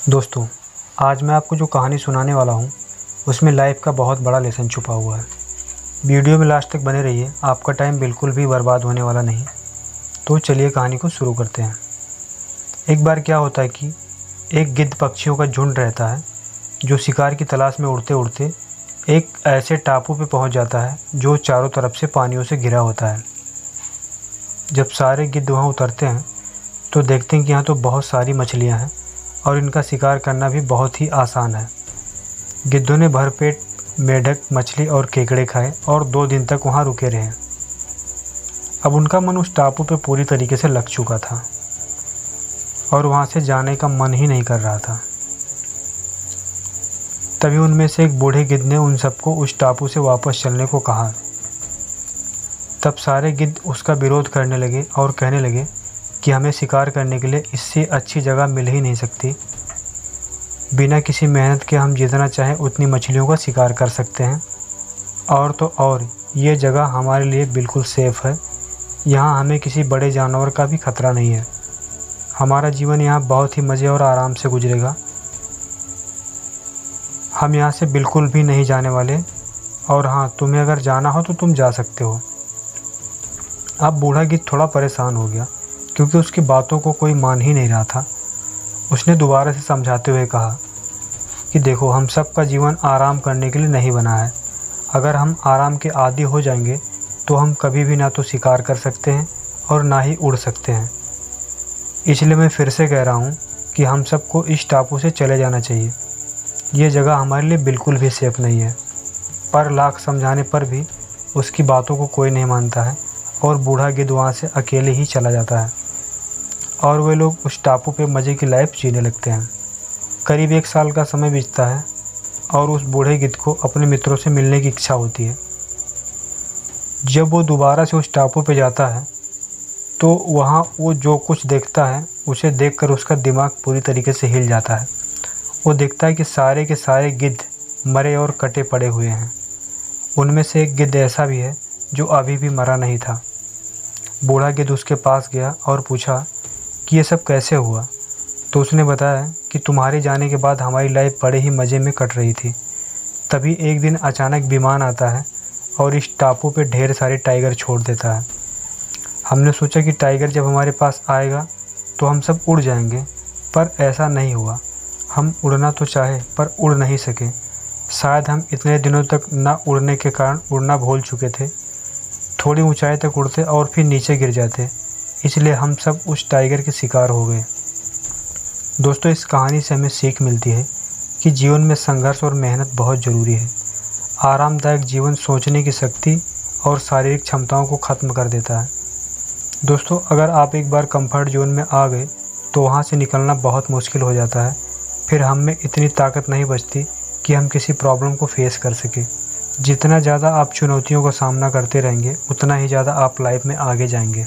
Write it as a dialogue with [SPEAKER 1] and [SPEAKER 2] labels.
[SPEAKER 1] दोस्तों, आज मैं आपको जो कहानी सुनाने वाला हूँ उसमें लाइफ का बहुत बड़ा लेसन छुपा हुआ है। वीडियो में लास्ट तक बने रहिए, आपका टाइम बिल्कुल भी बर्बाद होने वाला नहीं। तो चलिए कहानी को शुरू करते हैं। एक बार क्या होता है कि एक गिद्ध पक्षियों का झुंड रहता है जो शिकार की तलाश में उड़ते उड़ते एक ऐसे टापू पे पहुंच जाता है जो चारों तरफ से पानियों से घिरा होता है। जब सारे गिद्ध वहां उतरते हैं तो देखते हैं कि यहाँ तो बहुत सारी मछलियाँ हैं और इनका शिकार करना भी बहुत ही आसान है। गिद्धों ने भरपेट मेढक, मछली और केकड़े खाए और 2 दिन तक वहाँ रुके रहे। अब उनका मन उस टापू पे पूरी तरीके से लग चुका था और वहाँ से जाने का मन ही नहीं कर रहा था। तभी उनमें से एक बूढ़े गिद्ध ने उन सबको उस टापू से वापस चलने को कहा। तब सारे गिद्ध उसका विरोध करने लगे और कहने लगे कि हमें शिकार करने के लिए इससे अच्छी जगह मिल ही नहीं सकती। बिना किसी मेहनत के हम जितना चाहें उतनी मछलियों का शिकार कर सकते हैं। और तो और ये जगह हमारे लिए बिल्कुल सेफ़ है। यहाँ हमें किसी बड़े जानवर का भी खतरा नहीं है। हमारा जीवन यहाँ बहुत ही मज़े और आराम से गुजरेगा। हम यहाँ से बिल्कुल भी नहीं जाने वाले। और हाँ, तुम्हें अगर जाना हो तो तुम जा सकते हो। अब बूढ़ा गिद्ध थोड़ा परेशान हो गया क्योंकि उसकी बातों को कोई मान ही नहीं रहा था। उसने दोबारा से समझाते हुए कहा कि देखो, हम सब का जीवन आराम करने के लिए नहीं बना है। अगर हम आराम के आदी हो जाएंगे तो हम कभी भी ना तो शिकार कर सकते हैं और ना ही उड़ सकते हैं। इसलिए मैं फिर से कह रहा हूँ कि हम सबको इस टापू से चले जाना चाहिए। ये जगह हमारे लिए बिल्कुल भी सेफ नहीं है। पर लाख समझाने पर भी उसकी बातों को कोई नहीं मानता है और बूढ़ा गिद्ध वहाँ से अकेले ही चला जाता है और वे लोग उस टापू पे मज़े की लाइफ जीने लगते हैं। करीब 1 साल का समय बीतता है और उस बूढ़े गिद्ध को अपने मित्रों से मिलने की इच्छा होती है। जब वो दोबारा से उस टापू पे जाता है तो वहाँ वो जो कुछ देखता है उसे देखकर उसका दिमाग पूरी तरीके से हिल जाता है। वो देखता है कि सारे के सारे गिद्ध मरे और कटे पड़े हुए हैं। उनमें से एक गिद्ध ऐसा भी है जो अभी भी मरा नहीं था। बूढ़ा गिद्ध उसके पास गया और पूछा कि ये सब कैसे हुआ। तो उसने बताया कि तुम्हारे जाने के बाद हमारी लाइफ बड़े ही मज़े में कट रही थी। तभी एक दिन अचानक विमान आता है और इस टापू पे ढेर सारे टाइगर छोड़ देता है। हमने सोचा कि टाइगर जब हमारे पास आएगा तो हम सब उड़ जाएंगे, पर ऐसा नहीं हुआ। हम उड़ना तो चाहे पर उड़ नहीं सके। शायद हम इतने दिनों तक ना उड़ने के कारण उड़ना भूल चुके थे। थोड़ी ऊंचाई तक उड़ते और फिर नीचे गिर जाते, इसलिए हम सब उस टाइगर के शिकार हो गए। दोस्तों, इस कहानी से हमें सीख मिलती है कि जीवन में संघर्ष और मेहनत बहुत ज़रूरी है। आरामदायक जीवन सोचने की शक्ति और शारीरिक क्षमताओं को ख़त्म कर देता है। दोस्तों, अगर आप एक बार कंफर्ट जोन में आ गए तो वहाँ से निकलना बहुत मुश्किल हो जाता है। फिर हम में इतनी ताकत नहीं बचती कि हम किसी प्रॉब्लम को फेस कर सकें। जितना ज़्यादा आप चुनौतियों का सामना करते रहेंगे उतना ही ज़्यादा आप लाइफ में आगे जाएंगे।